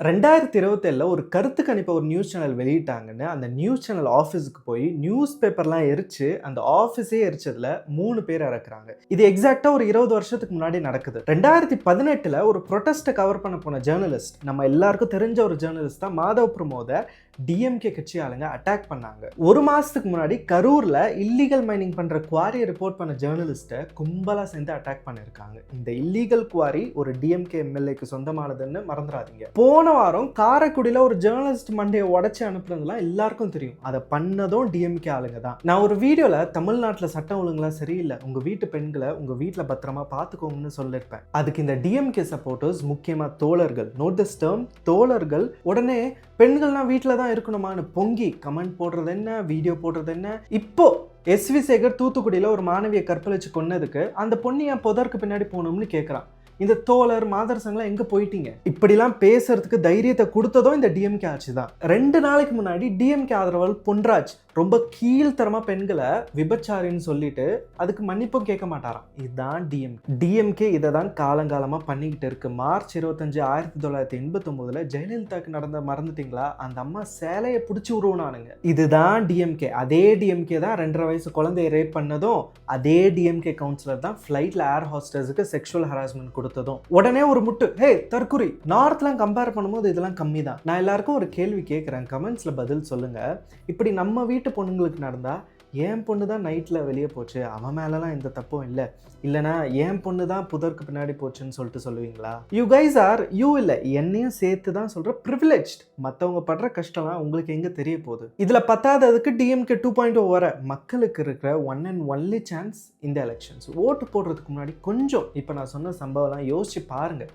2027ல ஒரு கருத்து கணிப்ப ஒரு நியூஸ் சேனல் வெளியிட்டாங்கன்னு, அந்த நியூஸ் சேனல் ஆஃபீஸ்க்கு போய் நியூஸ் பேப்பர்லாம் எரிச்சு, அந்த ஆஃபீஸே எரிச்சதுல 3 பேர் இறக்குறாங்க. இது எக்ஸாக்ட்டா ஒரு 20 வருஷத்துக்கு முன்னாடி நடக்குது. 2018ல ஒரு புரொட்டஸ்ட்ட கவர் பண்ண போன ஜர்னலிஸ்ட், நம்ம எல்லாருக்கும் தெரிஞ்ச ஒரு ஜர்னலிஸ்ட் தான் மாதவ் பிரமோத டிஎம்கே கட்சி ஆளுங்க அட்டாக் பண்ணாங்க. ஒரு மாசத்துக்கு முன்னாடி கரூர்ல இல்லீகல் மைனிங் பண்ற குவாரியை ரிப்போர்ட் பண்ண ஜர்னலிஸ்ட்டை கும்பலா சேர்ந்து அட்டாக் பண்ணிருக்காங்க. இந்த இல்லீகல் குவாரி ஒரு டிஎம்கே எம்எல்ஏக்கு சொந்தமானதுன்னு மறந்துடாதீங்க. போன வாரம் காரைக்குடியில ஒரு ஜர்னலிஸ்ட் மண்டையை உடைச்சு அனுப்புனதுலாம் எல்லாருக்கும் தெரியும். அதை பண்ணதும் டிஎம்கே ஆளுங்க தான். நான் ஒரு வீடியோல தமிழ்நாட்டில் சட்டம் ஒழுங்குலாம் சரியில்லை, உங்க வீட்டு பெண்களை உங்க வீட்டுல பத்திரமா பாத்துக்கோங்கன்னு சொல்லியிருப்பேன். அதுக்கு இந்த டிஎம்கே சப்போர்ட்டர்ஸ், முக்கியமா தோழர்கள், நோட் திஸ் டர்ம், தோழர்கள் உடனே பெண்கள்லாம் வீட்டில் தான் இருக்கணுமான்னு பொங்கி கமெண்ட் போடுறது என்ன, வீடியோ போடுறது என்ன. இப்போ எஸ்வி சேகர் தூத்துக்குடியில் ஒரு மாணவியை கற்பழிச்சு கொன்னதுக்கு அந்த பொண்ணு என் புதருக்கு பின்னாடி போகணும்னு கேட்குறான். இந்த தோழர் மாதர் சங்கலாம் எங்க போயிட்டீங்க? இப்படிலாம் பேசுறதுக்கு தைரியத்தை கொடுத்ததும் இந்த டிஎம்கே ஆட்சி தான். 2 நாளைக்கு முன்னாடி டிஎம்கே ஆதரவாளர் பொன்ராஜ் ரொம்ப கீழ்த்தரமா பெண்களை விபச்சாரின்னு சொல்லிட்டு அதுக்கு மன்னிப்பும் கேட்க மாட்டாராம். இதுதான் டிஎம்கே இதை தான் காலங்காலமா பண்ணிக்கிட்டு இருக்கு. மார்ச் 25, 1989ல ஜெயலலிதாக்கு நடந்த மறந்துட்டீங்களா? அந்த அம்மா சேலையை பிடிச்சி உருவனானுங்க. இதுதான் டிஎம்கே. அதே டிஎம்கே தான் 2.5 வயசு குழந்தைய ரேப் பண்ணதும். அதே டிஎம்கே கவுன்சிலர் தான் ஃபிளைட்ல ஏர் ஹாஸ்டர்ஸுக்கு செக்ஷுவல் ஹராஸ்மெண்ட் கொடுத்ததும். உடனே ஒரு முட்டு, ஹே தற்குறி, நார்த்லாம் கம்பேர் பண்ணும்போது இதெல்லாம் கம்மி தான். நான் எல்லாருக்கும் ஒரு கேள்வி கேட்குறேன், கமெண்ட்ஸ்ல பதில் சொல்லுங்க. இப்படி நம்ம வீட்டு பொண்ணுங்களுக்கு நடந்தா என் பொண்ணு தான் நைட்டில் வெளியே போச்சு, அவன் மேலலாம் எந்த தப்பும் இல்லை, இல்லைனா என் பொண்ணு தான் புதருக்கு பின்னாடி போச்சுன்னு சொல்லிட்டு சொல்லுவீங்களா? யூ கைஸ் ஆர், யூ இல்லை என்னையும் சேர்த்து தான் சொல்கிற ப்ரிவிலேஜ்ட். மற்றவங்க படுற கஷ்டம்லாம் உங்களுக்கு எங்கே தெரிய போகுது? இதில் பத்தாததுக்கு டிஎம்கே 2.0 வர மக்களுக்கு இருக்கிற ஒன் அண்ட் ஒன்லி சான்ஸ் இந்த எலெக்ஷன்ஸ். ஓட்டு போடுறதுக்கு முன்னாடி கொஞ்சம் இப்போ நான் சொன்ன சம்பவம்லாம் யோசிச்சு பாருங்க.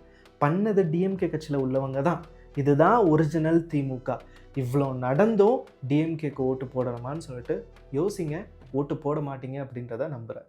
பண்ணது டிஎம்கே கட்சியில் உள்ளவங்க தான். இதுதான் ஒரிஜினல் திமுக. இவ்வளோ நடந்தும் டிஎம்கேக்கு ஓட்டு போடணுமான்னு சொல்லிட்டு யோசிங்க. ஓட்டு போட மாட்டீங்க அப்படின்றத நம்புகிறேன்.